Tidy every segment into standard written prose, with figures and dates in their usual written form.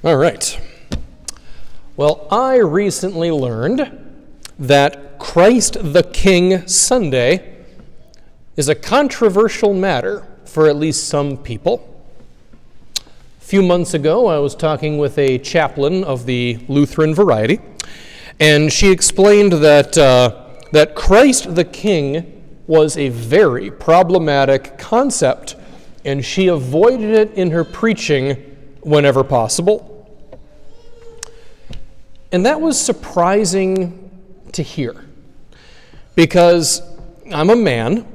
All right. Well, I recently learned that Christ the King Sunday is a controversial matter for at least some people. A few months ago, I was talking with a chaplain of the Lutheran variety, and she explained that Christ the King was a very problematic concept, and she avoided it in her preaching whenever possible. And that was surprising to hear, because I'm a man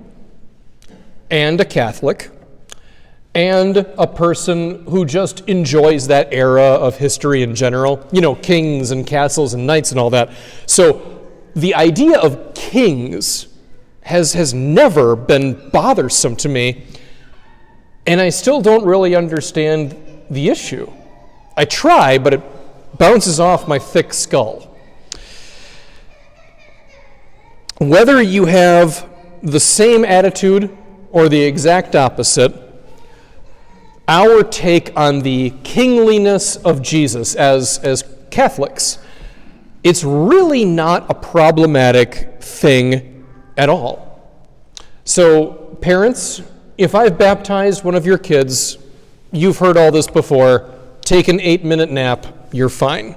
and a Catholic and a person who just enjoys that era of history in general, kings and castles and knights and all that. So the idea of kings has never been bothersome to me, and I still don't really understand the issue. I try, but it bounces off my thick skull. Whether you have the same attitude or the exact opposite, our take on the kingliness of Jesus as Catholics, it's really not a problematic thing at all. So, parents, if I've baptized one of your kids, you've heard all this before, take an 8-minute nap, you're fine.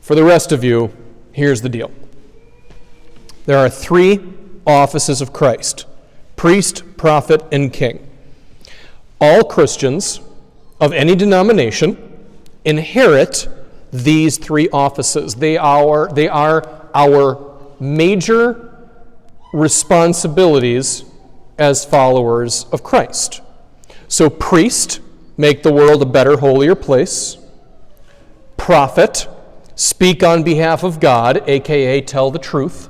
For the rest of you, here's the deal. There are 3 offices of Christ: priest, prophet, and king. All Christians of any denomination inherit these 3 offices. They are our major responsibilities as followers of Christ. So priest, make the world a better, holier place. Prophet, speak on behalf of God, aka tell the truth.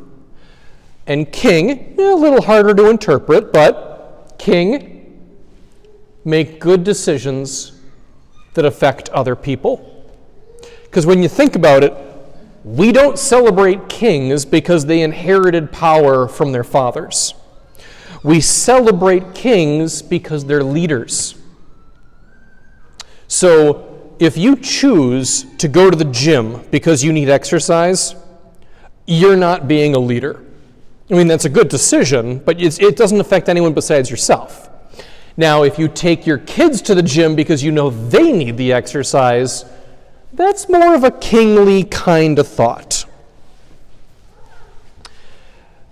And king, a little harder to interpret, but king, make good decisions that affect other people. Because when you think about it, we don't celebrate kings because they inherited power from their fathers. We celebrate kings because they're leaders. So if you choose to go to the gym because you need exercise, you're not being a leader. I mean, that's a good decision, but it doesn't affect anyone besides yourself. Now, if you take your kids to the gym because you know they need the exercise, that's more of a kingly kind of thought.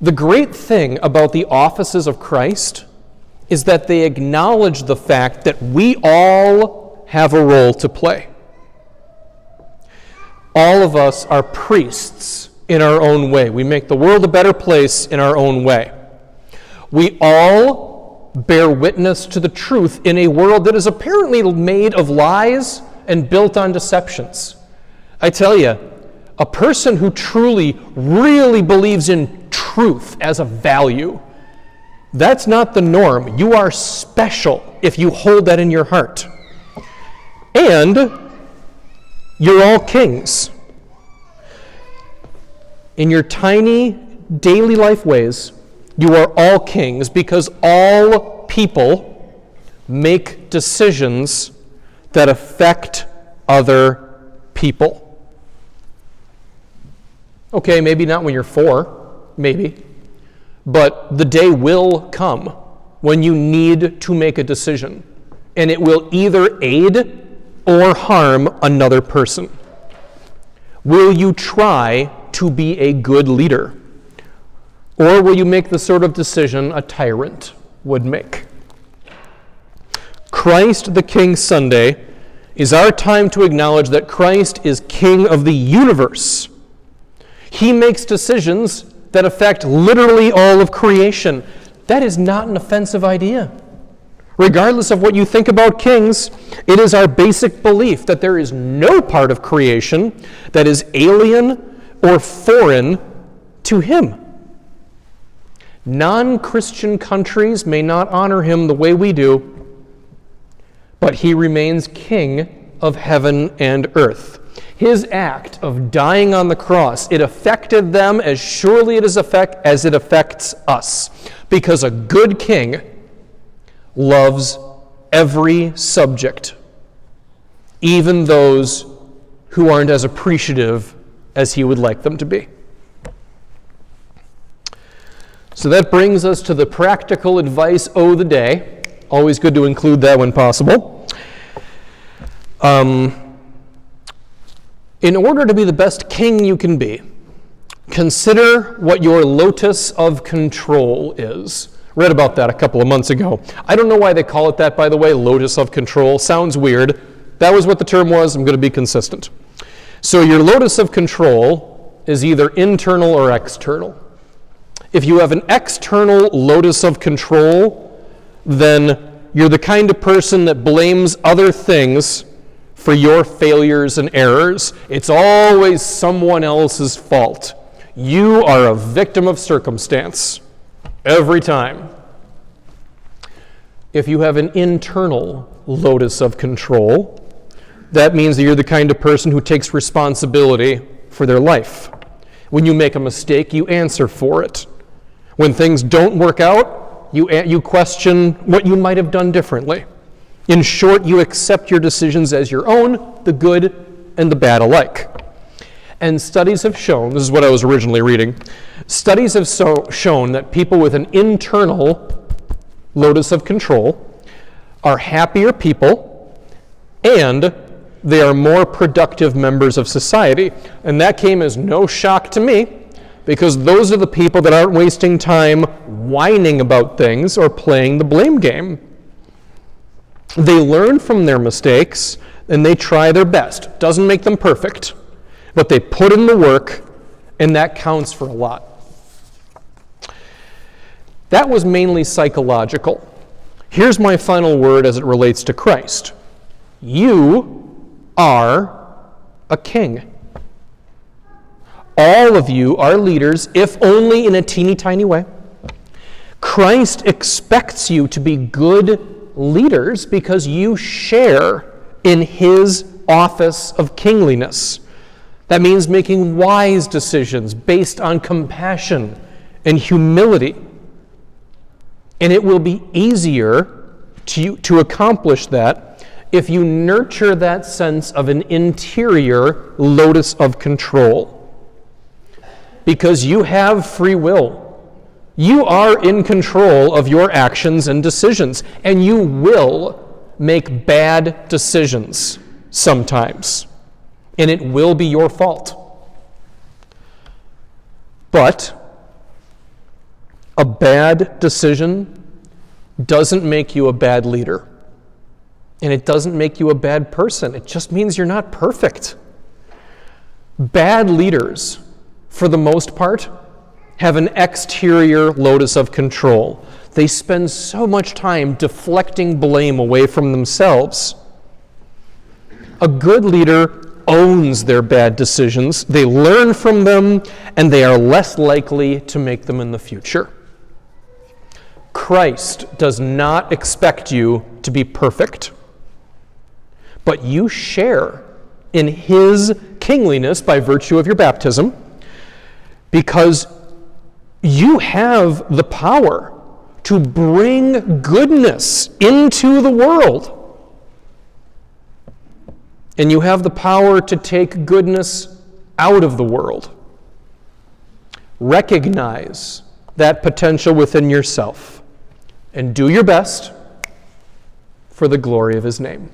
The great thing about the offices of Christ is that they acknowledge the fact that we all have a role to play. All of us are priests in our own way. We make the world a better place in our own way. We all bear witness to the truth in a world that is apparently made of lies and built on deceptions. I tell you, a person who truly, really believes in truth as a value, that's not the norm. You are special if you hold that in your heart. And you're all kings. In your tiny daily life ways, you are all kings because all people make decisions that affect other people. Okay, maybe not when you're 4, maybe, but the day will come when you need to make a decision, and it will either aid or harm another person. Will you try to be a good leader? Or will you make the sort of decision a tyrant would make? Christ the King Sunday is our time to acknowledge that Christ is King of the universe. He makes decisions that affect literally all of creation. That is not an offensive idea. Regardless of what you think about kings, it is our basic belief that there is no part of creation that is alien or foreign to him. Non-Christian countries may not honor him the way we do, but he remains king of heaven and earth. His act of dying on the cross, it affected them as surely as it affects us, because a good king loves every subject. even those who aren't as appreciative as he would like them to be. So that brings us to the practical advice of the day. Always good to include that when possible. In order to be the best king you can be, consider what your lotus of control is. Read about that a couple of months ago. I don't know why they call it that, by the way, lotus of control. Sounds weird. That was what the term was. I'm going to be consistent. So your lotus of control is either internal or external. If you have an external lotus of control, then you're the kind of person that blames other things for your failures and errors. It's always someone else's fault. You are a victim of circumstance every time. If you have an internal lotus of control, that means that you're the kind of person who takes responsibility for their life. When you make a mistake, you answer for it. When things don't work out, you question what you might have done differently. In short, you accept your decisions as your own, the good and the bad alike. And studies have shown, this is what I was originally reading, studies have shown that people with an internal lotus of control are happier people and they are more productive members of society. And that came as no shock to me, because those are the people that aren't wasting time whining about things or playing the blame game. They learn from their mistakes and they try their best. Doesn't make them perfect, but they put in the work, and that counts for a lot. That was mainly psychological. Here's my final word as it relates to Christ. You are a king. All of you are leaders, if only in a teeny tiny way. Christ expects you to be good leaders because you share in his office of kingliness. That means making wise decisions based on compassion and humility. And it will be easier to accomplish that if you nurture that sense of an interior lotus of control. Because you have free will. You are in control of your actions and decisions, and you will make bad decisions sometimes, and it will be your fault. But a bad decision doesn't make you a bad leader, and it doesn't make you a bad person. It just means you're not perfect. Bad leaders, for the most part, have an exterior lotus of control. They spend so much time deflecting blame away from themselves. A good leader owns their bad decisions, they learn from them, and they are less likely to make them in the future. Christ does not expect you to be perfect, but you share in his kingliness by virtue of your baptism, because you have the power to bring goodness into the world. And you have the power to take goodness out of the world. Recognize that potential within yourself and do your best for the glory of his name.